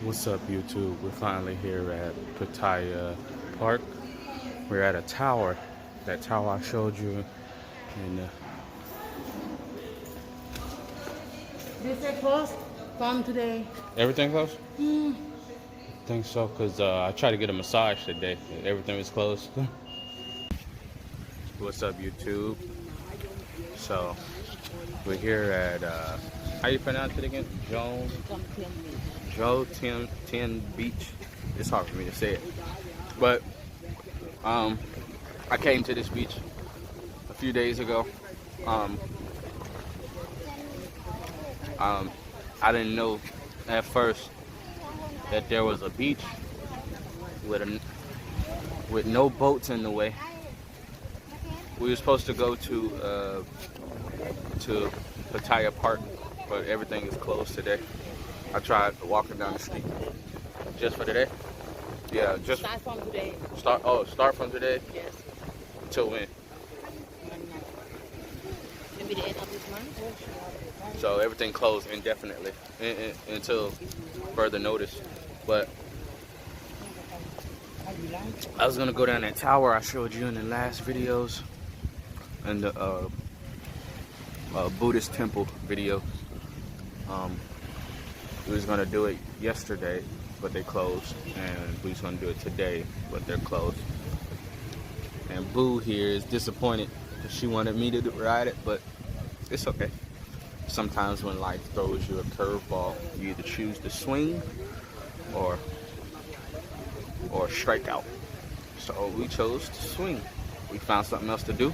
What's up, YouTube? We're finally here at Pattaya Park. We're at a tower. That tower I showed you. And This is closed from today. everything closed? Hmm. I think so, because I tried to get a massage today. Everything was closed. What's up, YouTube? So, we're here at, how you pronounce it again? Joe Tien Beach. It's hard for me to say it. But, I came to this beach a few days ago. I didn't know at first that there was a beach with no boats in the way. We were supposed to go to Pattaya Park, but everything is closed today. I tried walking down the street just for today. Yeah, just Start from today. Start from today Yes. till when? Maybe the end of this month. So everything closed indefinitely until further notice. But I was gonna go down that tower I showed you in the last videos and the Buddhist temple video. We was gonna do it yesterday, but they closed, and we was gonna do it today, but they're closed. And Boo here is disappointed because she wanted me to ride it, but it's okay. Sometimes when life throws you a curveball, you either choose to swing or strike out. So we chose to swing. We found something else to do.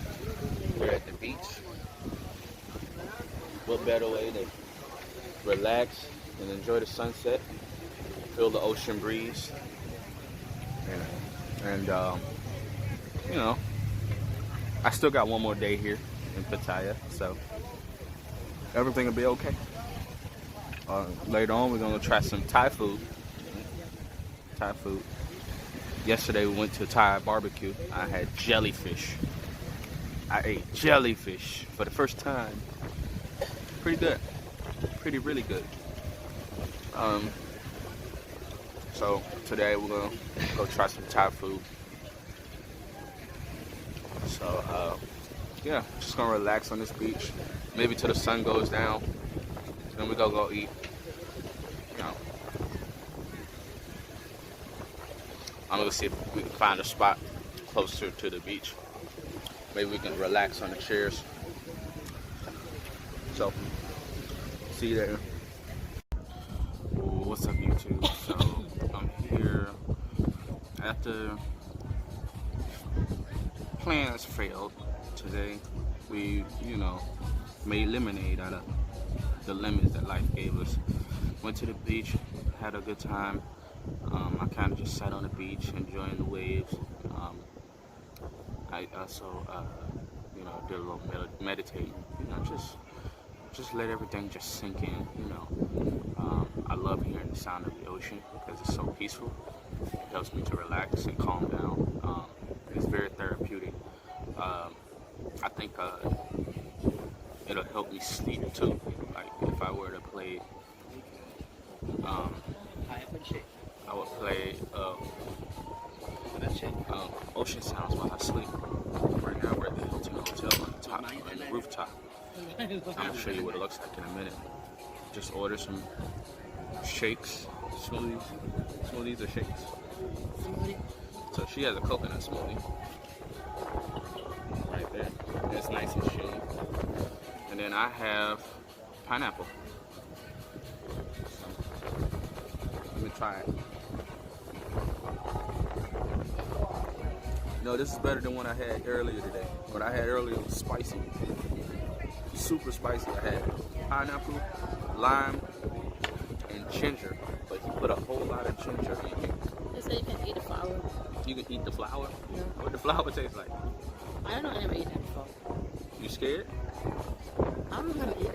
We're at the beach. What better way to relax and enjoy the sunset, feel the ocean breeze, and you know, I still got one more day here in Pattaya, so everything will be okay. Later on, we're gonna try some Thai food. Yesterday, we went to Thai barbecue. I had jellyfish. I ate jellyfish for the first time. Pretty good. Really good. So today we're gonna go try some Thai food. So yeah, just gonna relax on this beach, maybe till the sun goes down. Then we go eat. You know, I'm gonna see if we can find a spot closer to the beach. Maybe we can relax on the chairs. So, see you there. What's up, YouTube? So, I'm here after plans failed today. We, made lemonade out of the lemons that life gave us. Went to the beach, had a good time. I kind of just sat on the beach enjoying the waves. I also, did a little meditating. Just let everything just sink in. I love hearing the sound of the ocean because it's so peaceful. It helps me to relax and calm down. It's very therapeutic. I think it'll help me sleep too. Like if I were to play, I would play ocean sounds while I sleep. Right now we're at the Hilton Hotel on the rooftop. I'm gonna show you what it looks like in a minute. Just order some shakes, smoothies or shakes. So she has a coconut smoothie right there. It's nice and shady. And then I have pineapple. So, let me try it. No, this is better than what I had earlier today. What I had earlier was spicy. Super spicy. I had pineapple, lime, and ginger. But he put a whole lot of ginger in here. They say you can eat the flour. You can eat the flour? Yeah. What the flour tastes like? I don't know. I never eaten that before. You scared? I don't know how to eat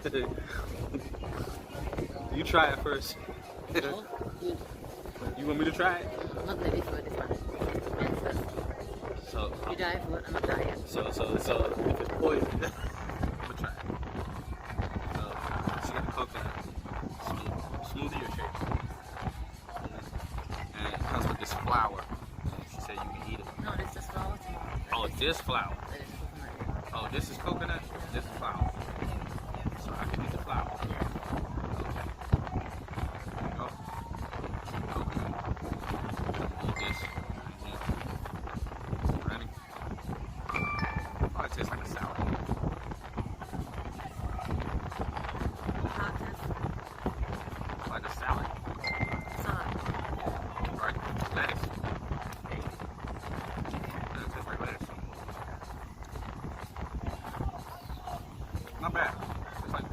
that. You try it first. No? You want me to try it? I'm not ready for this one. So You die for it. I'm not dying. So if it's poison, I'm gonna try it. So she got the coconut smoothie or shake. flour. She said you can eat it. No, this is flour tomorrow. Oh, it's this flour. That is coconut. Oh, this is coconut? This is flour. So I can eat the flour. Okay. There you go. Coconut. Eat this. Ready? Oh, it tastes like a salad. Like a salad. Right? Lettuce. That tastes like lettuce. Not bad. It's like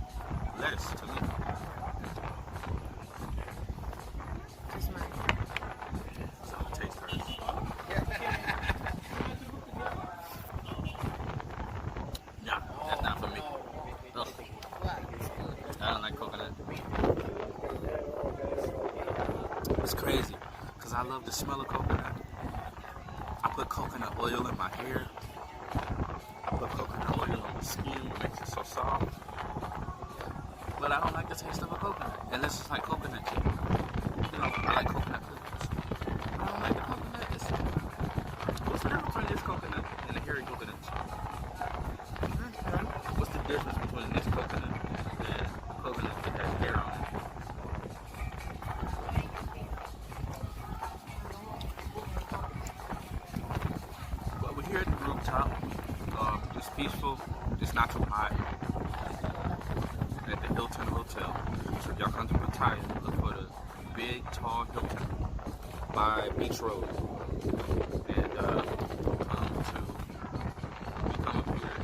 lettuce to me. Just mine. So it tastes hers. Nah, that's not for me. Ugh. I don't like coconut. It's crazy, because I love the smell of coconut. I put coconut oil in my hair. I put coconut oil on my skin, it makes it so soft. But I don't like the taste of a coconut, unless it's like coconut chip. You know, I like coconut cookies. I don't like the coconut. What's the difference between this coconut and the hairy coconut chip? What's the difference between this coconut and coconut that has hair on it? But we're here at the rooftop. It's peaceful. It's not too hot. At the Hilton Hotel. So if y'all come to Pattaya, look for the big, tall Hilton by Beach Road. And come up here,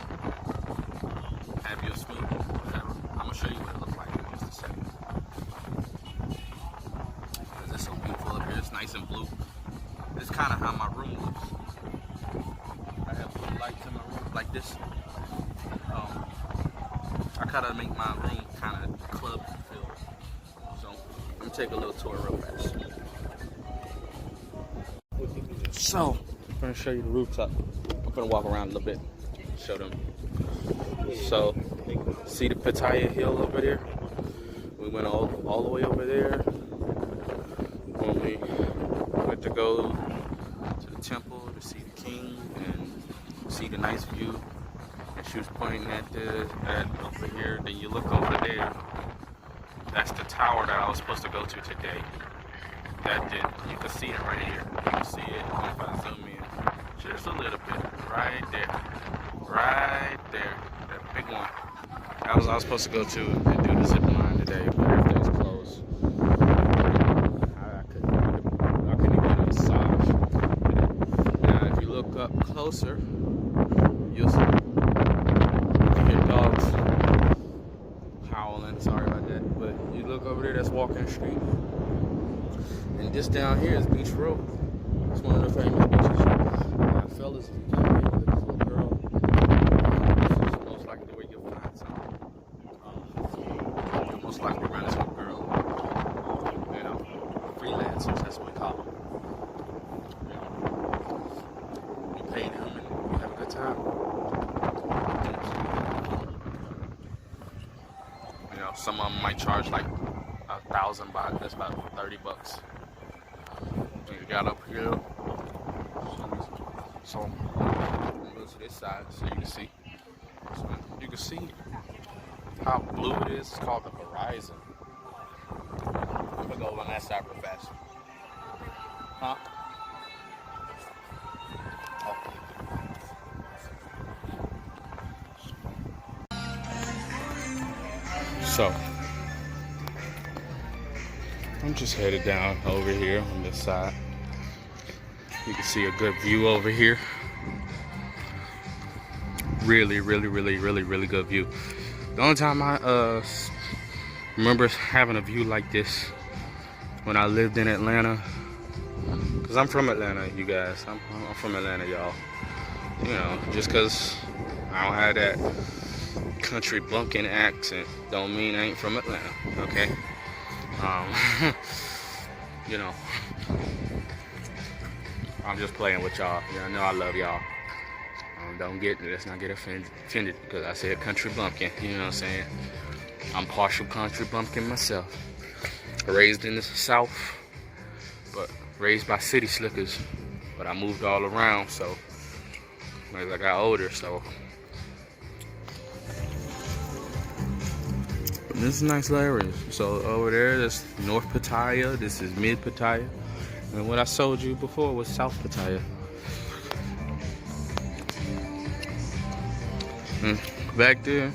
have your smoothie, whatever. I'm gonna show you what it looks like in just a second. Because it's so beautiful up here. It's nice and blue. It's kind of how my room looks. I have blue lights in my room like this. I kind of make my room kind of club feel. So let me take a little tour real fast. So I'm gonna show you the rooftop. I'm gonna walk around a little bit, show them. So see the Pattaya Hill over there? We went all the way over there when we went to go to the temple to see the king and see the nice view. And she was pointing at over here. Then you look over there. That's the tower that I was supposed to go to today. You can see it right here. You can see it if I zoom in just a little bit. Right there. Right there. That big one. That was I was supposed to go to and do the zip line today, but everything's closed. I couldn't even get a massage. Now if you look up closer, you'll see. Dogs howling, sorry about that. But you look over there, that's Walking Street. And this down here is Beach Road. It's one of the famous beaches. Fellas, if you come here looking for a girl, this is most likely where you'll find some. You'll most likely run into a girl. You know, freelancers, that's what we call them. You know, you pay them and you have a good time. Some of them might charge like 1,000 baht. That's about 30 bucks. So you got up here. So I'm gonna go to this side so you can see. So you can see how blue it is. It's called the horizon. I'm gonna go on that side real fast. Huh? Oh. So, I'm just headed down over here on this side. You can see a good view over here. Really good view. The only time I remember having a view like this when I lived in Atlanta, because I'm from Atlanta, you guys. I'm from Atlanta, y'all. You know, just because I don't have that country bumpkin accent don't mean I ain't from Atlanta, okay? You know, I'm just playing with y'all. You know I love y'all. Let's not get offended because I said country bumpkin. You know what I'm saying? I'm partial country bumpkin myself. Raised in the South, but raised by city slickers, but I moved all around, so as I got older, so. This is a nice little area. So over there, that's North Pattaya. This is Mid Pattaya. And what I showed you before was South Pattaya. And back there,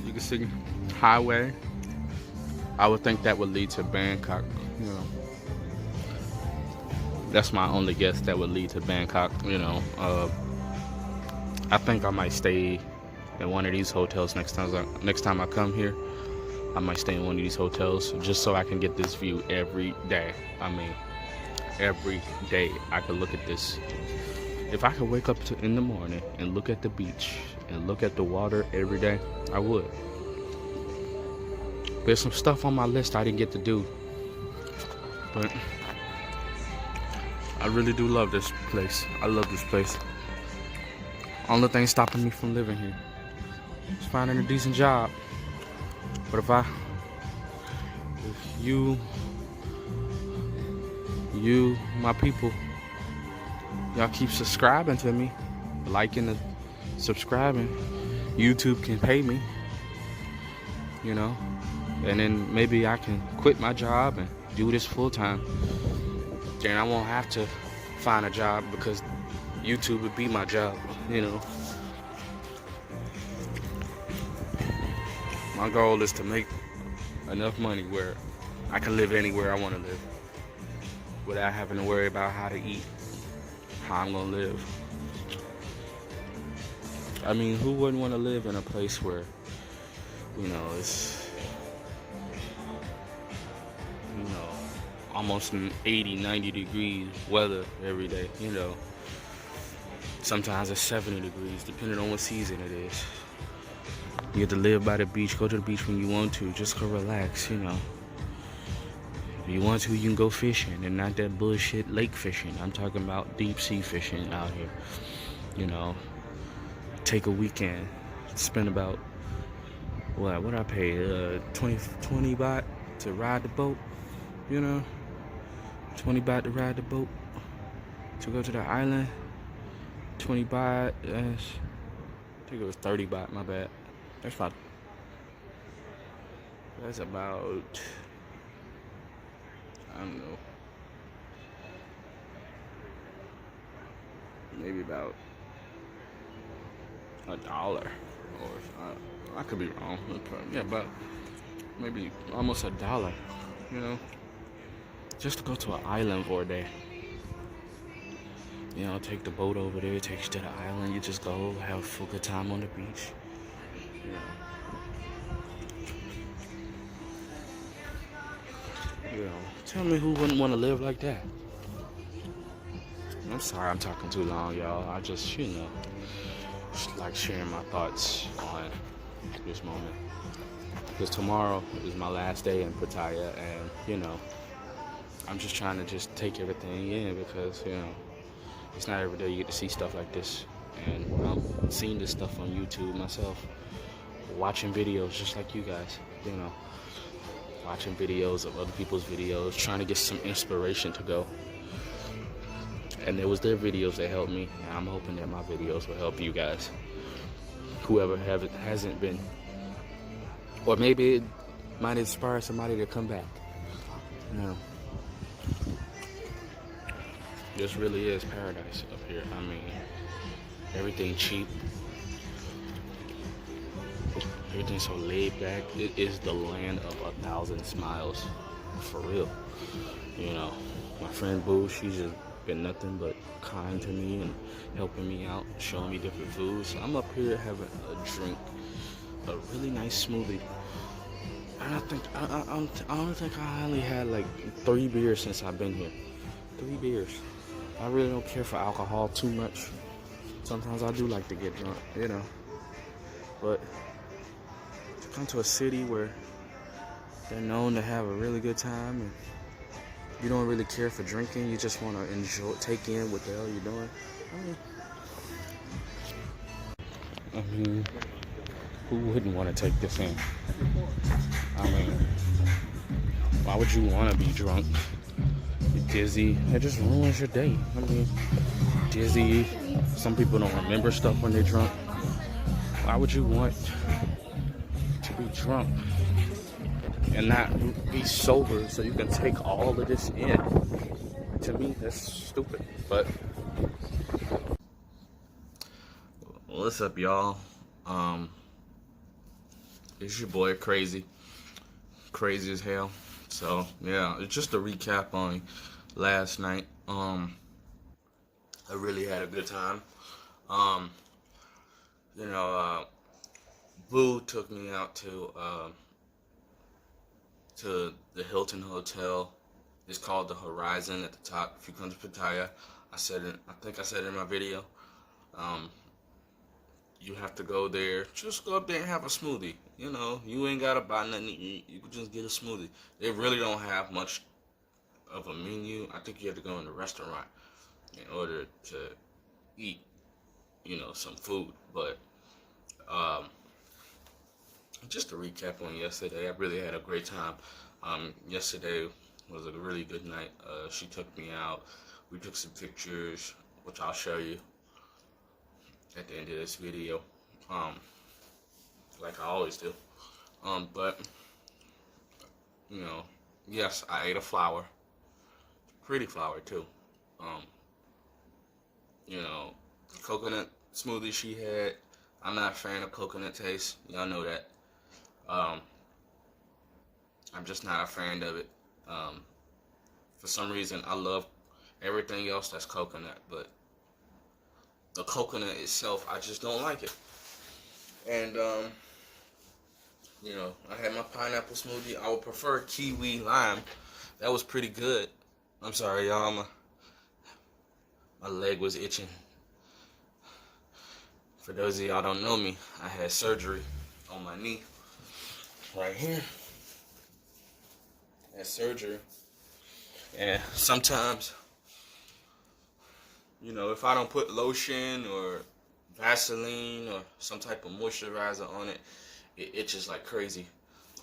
you can see highway. I would think that would lead to Bangkok. You know, that's my only guess that would lead to Bangkok. You know, I think I might stay in one of these hotels next time I come here. I might stay in one of these hotels just so I can get this view every day. I mean, every day I could look at this. If I could wake up in the morning and look at the beach and look at the water every day, I would. There's some stuff on my list I didn't get to do, but I really do love this place. I love this place. Only thing stopping me from living here is finding a decent job. But if you, my people, y'all keep subscribing to me, liking and subscribing, YouTube can pay me, you know, and then maybe I can quit my job and do this full time. Then I won't have to find a job because YouTube would be my job, you know. My goal is to make enough money where I can live anywhere I want to live without having to worry about how to eat, how I'm going to live. I mean, who wouldn't want to live in a place where, you know, it's, you know, almost 80, 90 degrees weather every day, you know. Sometimes it's 70 degrees, depending on what season it is. You get to live by the beach, go to the beach when you want to, just go relax, you know. If you want to, you can go fishing, and not that bullshit lake fishing. I'm talking about deep sea fishing out here, you know. Take a weekend, spend about, what I pay, 20 baht to ride the boat, you know. 20 baht to ride the boat, to go to the island. 20 baht, I think it was 30 baht, my bad. That's about, I don't know, maybe about $1, or I could be wrong. Yeah, about maybe almost $1, you know, just to go to an island for a day. You know, take the boat over there, take you to the island. You just go have a full good time on the beach. You know, tell me who wouldn't want to live like that. I'm sorry I'm talking too long, y'all. I just, you know, just like sharing my thoughts on this moment. Because tomorrow is my last day in Pattaya, and, you know, I'm just trying to just take everything in because, you know, it's not every day you get to see stuff like this. And I'm seeing this stuff on YouTube myself, watching videos just like you guys, you know, watching videos of other people's videos, trying to get some inspiration to go. And it was their videos that helped me, and I'm hoping that my videos will help you guys, whoever hasn't been, or maybe it might inspire somebody to come back, you know. This really is paradise up here. I mean, everything cheap. Everything's so laid back. It is the land of 1,000 smiles. For real. You know, my friend Boo, she's just been nothing but kind to me and helping me out, showing me different foods. I'm up here having a drink, a really nice smoothie. And I don't think I only had like 3 beers since I've been here. 3 beers. I really don't care for alcohol too much. Sometimes I do like to get drunk, you know. But to come to a city where they're known to have a really good time and you don't really care for drinking, you just want to enjoy, take in what the hell you're doing. I mean, who wouldn't want to take this in? I mean, why would you want to be drunk you're dizzy. It just ruins your day. I mean, dizzy. Some people don't remember stuff when they're drunk. Why would you want to be drunk and not be sober so you can take all of this in? To me, that's stupid. But what's up, y'all? It's your boy Craz-E as hell. So yeah, it's just a recap on last night. I really had a good time. Boo took me out to the Hilton Hotel. It's called the Horizon at the top. If you come to Pattaya, I think I said it in my video. You have to go there. Just go up there and have a smoothie. You ain't gotta buy nothing to eat. You can just get a smoothie. They really don't have much of a menu. I think you have to go in the restaurant in order to eat, some food. But just to recap on yesterday, I really had a great time. Yesterday was a really good night. She took me out. We took some pictures, which I'll show you at the end of this video, like I always do. But yes, I ate a flower, pretty flower too. Coconut smoothie she had. I'm not a fan of coconut taste. Y'all know that. I'm just not a fan of it. For some reason, I love everything else that's coconut, but the coconut itself, I just don't like it. And, I had my pineapple smoothie. I would prefer kiwi lime. That was pretty good. I'm sorry, y'all. My leg was itching. For those of y'all don't know me, I had surgery on my knee. Right here. I had surgery. And sometimes, if I don't put lotion or Vaseline or some type of moisturizer on it, it itches like crazy.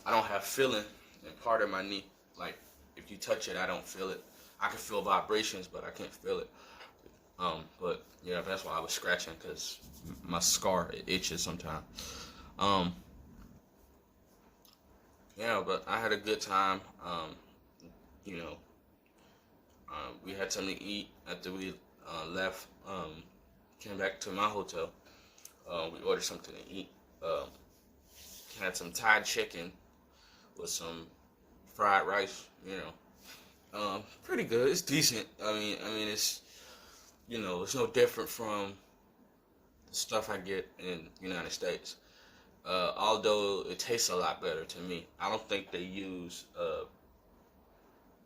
I don't have feeling in part of my knee. Like, if you touch it, I don't feel it. I can feel vibrations, but I can't feel it. But yeah, that's why I was scratching, because my scar, it itches sometimes. Yeah, but I had a good time. We had something to eat after we left. Came back to my hotel. We ordered something to eat. Had some Thai chicken with some fried rice. Pretty good. It's decent. I mean, it's it's no different from the stuff I get in the United States. Although it tastes a lot better to me. I don't think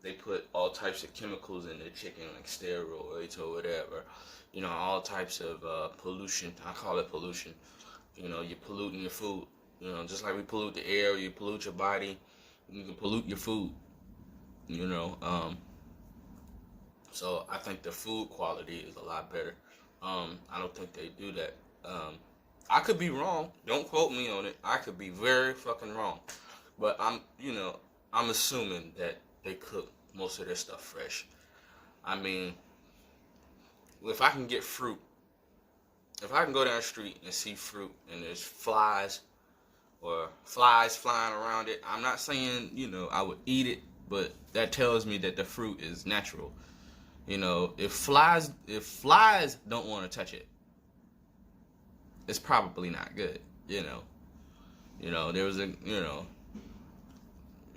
they put all types of chemicals in the chicken, like steroids or whatever. All types of pollution. I call it pollution. You're polluting your food. Just like we pollute the air, you pollute your body, you can pollute your food. So I think the food quality is a lot better. I don't think they do that. I could be wrong. Don't quote me on it. I could be very fucking wrong. But I'm assuming that they cook most of their stuff fresh. I mean, if I can get fruit, if I can go down the street and see fruit and there's flies flying around it, I'm not saying, I would eat it, but that tells me that the fruit is natural. If flies don't want to touch it, it's probably not good. There was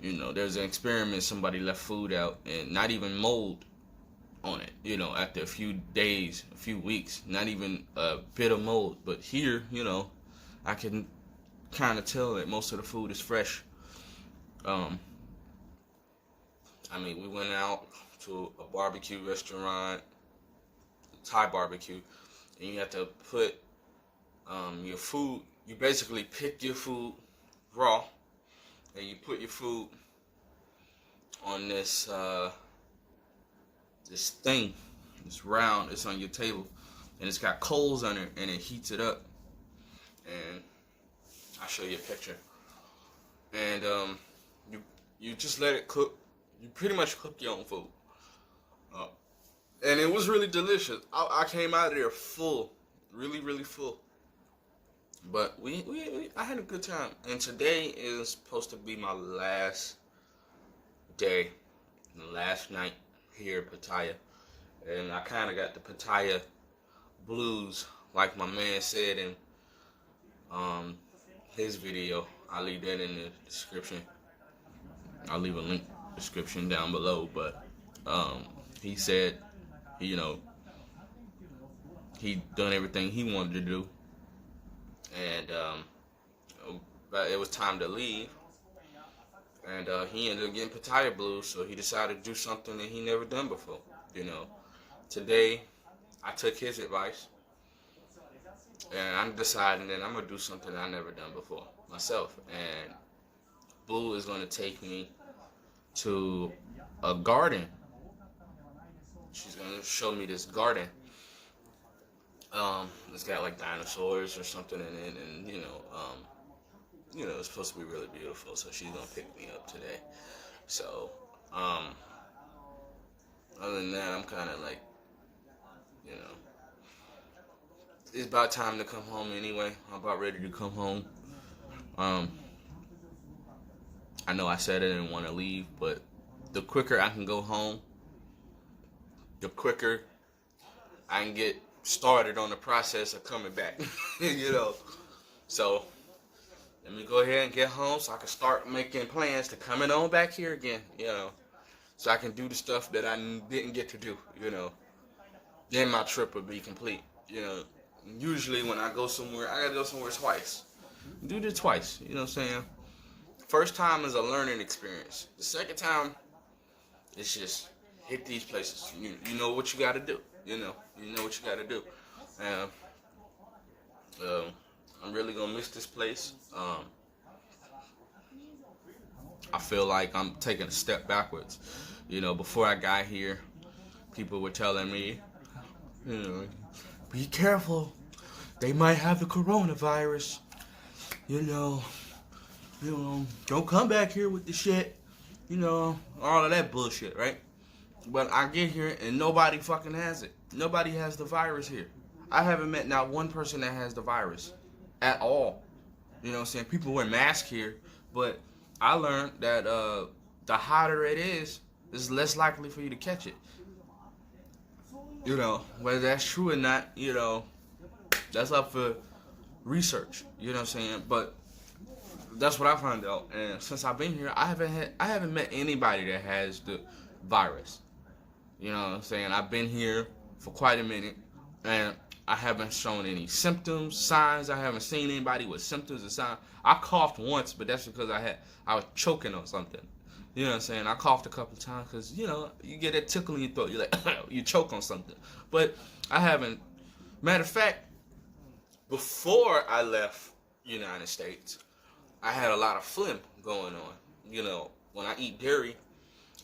there's an experiment. Somebody left food out and not even mold on it. After a few days, a few weeks, not even a bit of mold. But here, I can kind of tell that most of the food is fresh. We went out to a barbecue restaurant, Thai barbecue, and you have to put your food. You basically pick your food raw, and you put your food on this this thing, this round. It's on your table, and it's got coals on it, and it heats it up. And I'll show you a picture. And you just let it cook. You pretty much cook your own food. Uh, and it was really delicious. I came out of there full, really, really full. But I had a good time. And today is supposed to be my last day, last night here at Pattaya. And I kind of got the Pattaya blues, like my man said in his video. I'll leave that in the description. I'll leave a link description down below. But he said, you know, he done everything he wanted to do, and but it was time to leave. And he ended up getting Pattaya blues, so he decided to do something that he never done before. You know, today I took his advice, and I'm deciding that I'm gonna do something I never done before myself. And Blue is gonna take me to a garden. She's gonna show me this garden. It's got like dinosaurs or something in it, and it's supposed to be really beautiful. So she's gonna pick me up today. So, other than that, I'm kind of like, it's about time to come home anyway. I'm about ready to come home. I know I said I didn't want to leave, but the quicker I can go home, the quicker I can get started on the process of coming back. So let me go ahead and get home so I can start making plans to coming on back here again, so I can do the stuff that I didn't get to do, then my trip will be complete. Usually when I go somewhere, I gotta go somewhere twice. Do this twice, you know what I'm saying? First time is a learning experience. The second time, it's just hit these places. You know what you gotta do. You know what you gotta do. And I'm really gonna miss this place. I feel like I'm taking a step backwards. Before I got here, people were telling me, be careful. They might have the coronavirus. Don't come back here with the shit. All of that bullshit, right? But I get here and nobody fucking has it. Nobody has the virus here. I haven't met not one person that has the virus at all. You know what I'm saying? People wear masks here, but I learned that the hotter it is less likely for you to catch it. Whether that's true or not, that's up for research. You know what I'm saying? But that's what I found out. And since I've been here, I haven't met anybody that has the virus. You know what I'm saying? I've been here for quite a minute, and I haven't shown any symptoms, signs. I haven't seen anybody with symptoms or signs. I coughed once, but that's because I was choking on something. You know what I'm saying? I coughed a couple of times because, you get that tickle in your throat. You're like, you choke on something. But I haven't. Matter of fact, before I left United States, I had a lot of phlegm going on. When I eat dairy,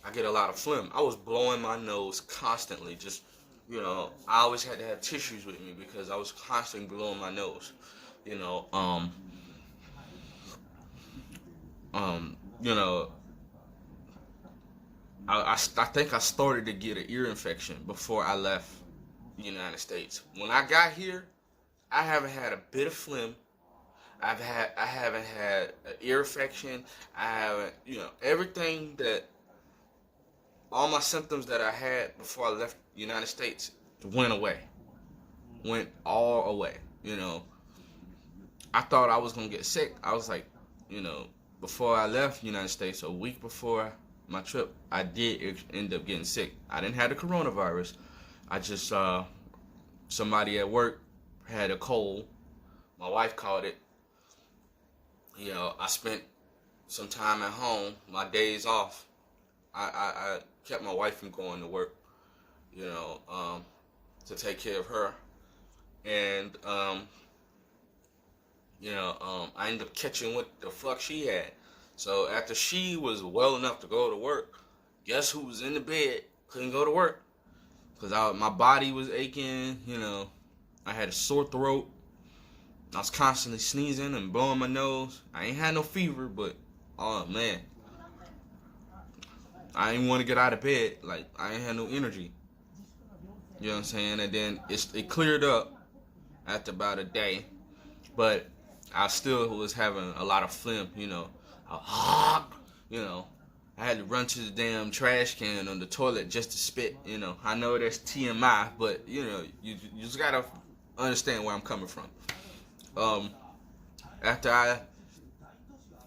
I get a lot of phlegm. I was blowing my nose constantly. Just, I always had to have tissues with me because I was constantly blowing my nose. I think I started to get an ear infection before I left the United States. When I got here, I haven't had a bit of phlegm. I haven't had an ear infection. I haven't, everything that, all my symptoms that I had before I left the United States went away. Went all away, I thought I was going to get sick. I was like, before I left the United States, a week before my trip, I did end up getting sick. I didn't have the coronavirus. I just, somebody at work had a cold. My wife caught it. I spent some time at home, my days off. I kept my wife from going to work, to take care of her. And, I ended up catching what the fuck she had. So after she was well enough to go to work, guess who was in the bed, couldn't go to work? Because my body was aching, I had a sore throat. I was constantly sneezing and blowing my nose. I ain't had no fever, but, oh man. I didn't want to get out of bed. Like, I ain't had no energy. You know what I'm saying? And then it cleared up after about a day. But I still was having a lot of phlegm, you know. You know, I had to run to the damn trash can on the toilet just to spit, you know. I know that's TMI, but, you know, you just gotta understand where I'm coming from. After I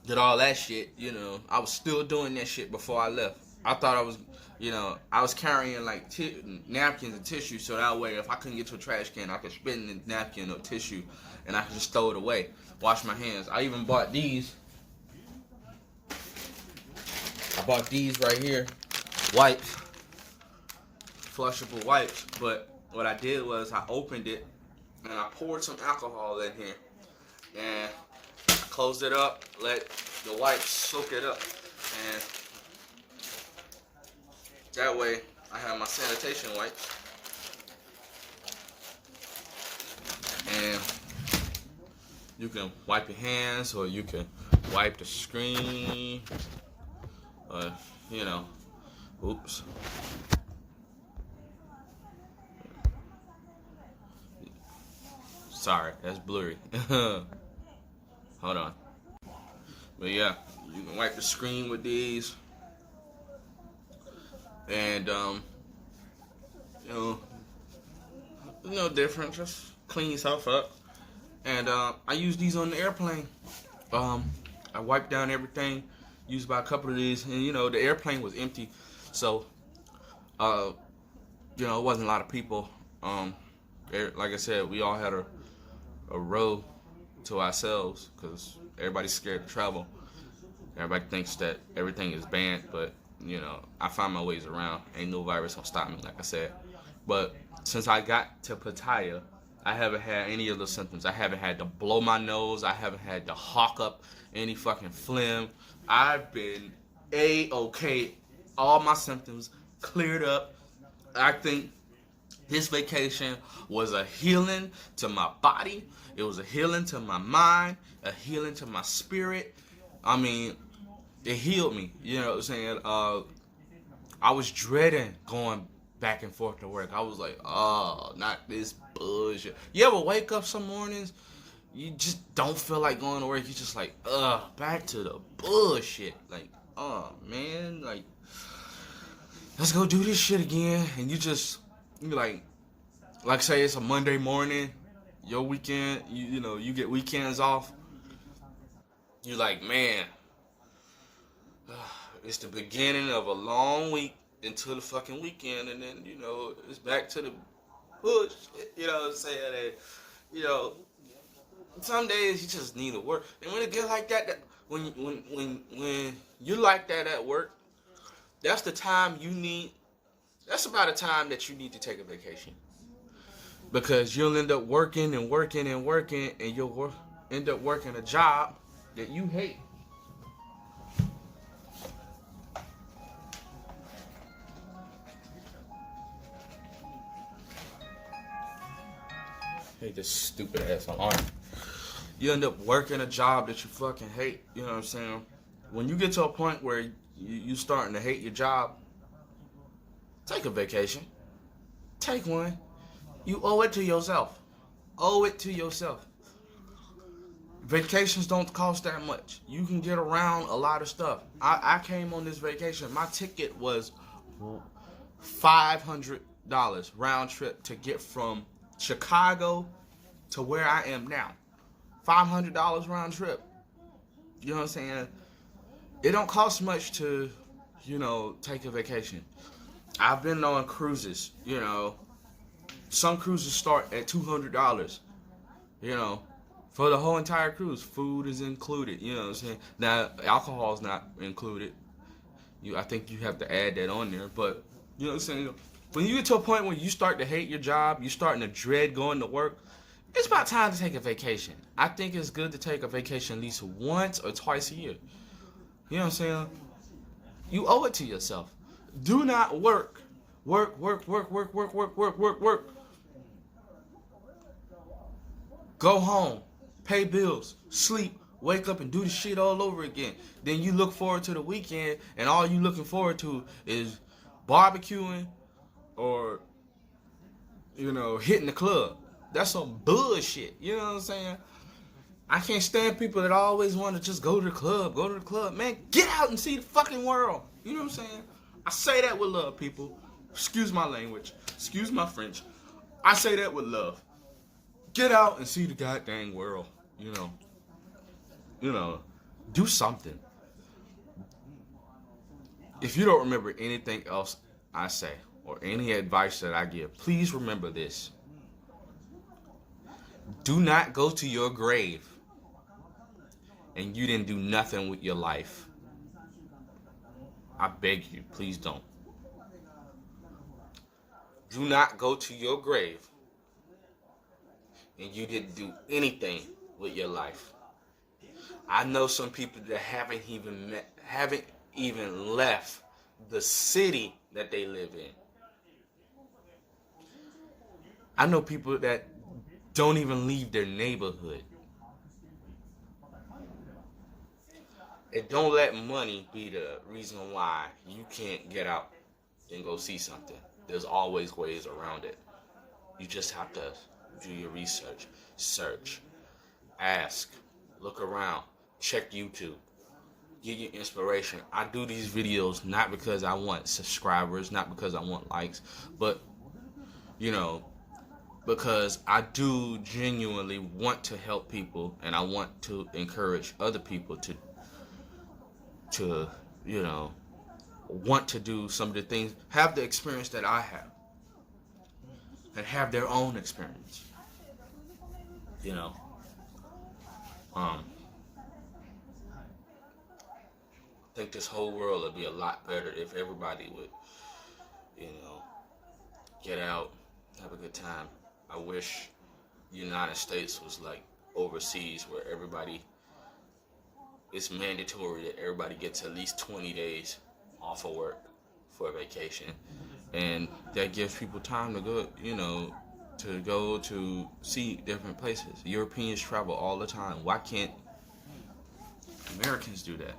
did all that shit, you know, I was still doing that shit before I left. I thought I was, you know, I was carrying like napkins and tissue, so that way if I couldn't get to a trash can, I could spit in the napkin or tissue and I could just throw it away, wash my hands. I even bought these. I bought these right here, wipes, flushable wipes, but what I did was I opened it and I poured some alcohol in here and I closed it up, let the wipes soak it up, and that way I have my sanitation wipes. And you can wipe your hands or you can wipe the screen. You know, oops. Sorry, that's blurry. Hold on. But yeah, you can wipe the screen with these. And, you know, no different, just clean yourself up. And I use these on the airplane. I wiped down everything, used about a couple of these, and you know, the airplane was empty, so you know, it wasn't a lot of people. Like I said, we all had a row to ourselves because everybody's scared to travel. Everybody thinks that everything is banned, but you know, I find my ways around. Ain't no virus gonna stop me, like I said. But since I got to Pattaya, I haven't had any of the symptoms. I haven't had to blow my nose. I haven't had to hawk up any fucking phlegm. I've been A-okay. All my symptoms cleared up. I think this vacation was a healing to my body. It was a healing to my mind, a healing to my spirit. I mean, it healed me. You know what I'm saying? I was dreading going back and forth to work. I was like, oh, not this bullshit. You ever wake up some mornings, you just don't feel like going to work. You just like, back to the bullshit. Like, oh, man, like, let's go do this shit again. And you like say it's a Monday morning, your weekend, you know, you get weekends off. You're like, man, it's the beginning of a long week until the fucking weekend, and then, you know, it's back to the bullshit, you know what I'm saying? And, you know, some days you just need to work. And when it gets like that, when you like that at work, that's the time you need, that's about the time that you need to take a vacation. Because you'll end up working and working and working, and you'll end up working a job that you hate. Hate this stupid ass alarm. You end up working a job that you fucking hate. You know what I'm saying? When you get to a point where you starting to hate your job, take a vacation. Take one. You owe it to yourself. Owe it to yourself. Vacations don't cost that much. You can get around a lot of stuff. I came on this vacation. My ticket was $500 round trip to get from Chicago to where I am now. $500 round trip. You know what I'm saying? It don't cost much to, you know, take a vacation. I've been on cruises, you know. Some cruises start at $200, you know, for the whole entire cruise. Food is included, you know what I'm saying? Now, alcohol is not included. I think you have to add that on there, but, you know what I'm saying? When you get to a point where you start to hate your job, you're starting to dread going to work, it's about time to take a vacation. I think it's good to take a vacation at least once or twice a year. You know what I'm saying? You owe it to yourself. Do not work. Work. Go home. Pay bills. Sleep. wake up and do the shit all over again. Then you look forward to the weekend, and all you looking forward to is barbecuing or, hitting the club. That's some bullshit. You know what I'm saying? I can't stand people that always want to just go to the club. Man, get out and see the fucking world. You know what I'm saying? I say that with love, people. Excuse my language. Excuse my French. I say that with love. Get out and see the goddamn world. Do something. If you don't remember anything else I say or any advice that I give, please remember this. Do not go to your grave and you didn't do nothing with your life. I beg you, please don't. Do not go to your grave and you didn't do anything with your life. I know some people that haven't even left the city that they live in. I know people that don't even leave their neighborhood. And don't let money be the reason why you can't get out and go see something. There's always ways around it. You just have to do your research, search, ask, look around, check YouTube, get your inspiration. I do these videos not because I want subscribers, not because I want likes, but, because I do genuinely want to help people, and I want to encourage other people to want to do some of the things, have the experience that I have, and have their own experience. I think this whole world would be a lot better if everybody would, get out, have a good time. I wish the United States was like overseas, where it's mandatory that everybody gets at least 20 days off of work for a vacation. And that gives people time to go, to see different places. Europeans travel all the time. Why can't Americans do that?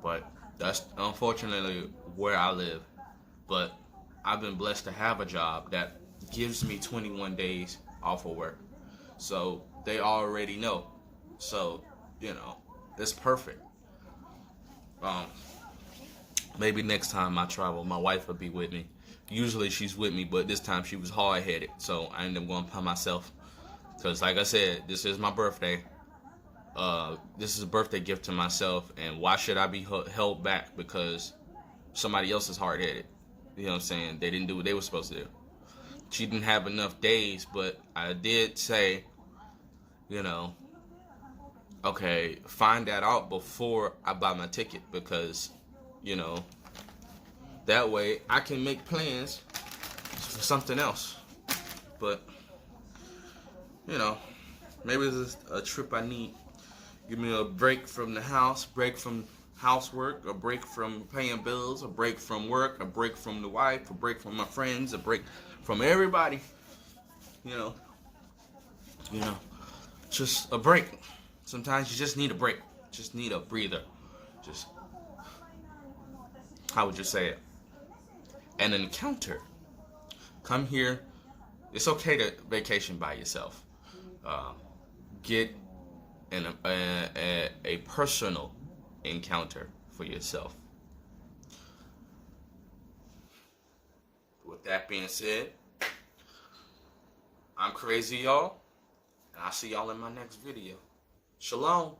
But that's unfortunately where I live. But I've been blessed to have a job that gives me 21 days off of work. So they already know. So, it's perfect. Maybe next time I travel, my wife will be with me. Usually she's with me, but this time she was hard-headed. So I ended up going by myself. Because like I said, this is my birthday. This is a birthday gift to myself. And why should I be held back because somebody else is hard-headed? You know what I'm saying? They didn't do what they were supposed to do. She didn't have enough days, but I did say, okay, find that out before I buy my ticket, because, that way I can make plans for something else. But, maybe this is a trip I need. Give me a break from the house, break from housework, a break from paying bills, a break from work, a break from the wife, a break from my friends, a break from everybody. Just a break. Sometimes you just need a break. Just need a breather. Just, how would you say it? An encounter. Come here. It's okay to vacation by yourself. Get a personal encounter for yourself. With that being said, I'm Craz-E, y'all, and I'll see y'all in my next video. Shalom.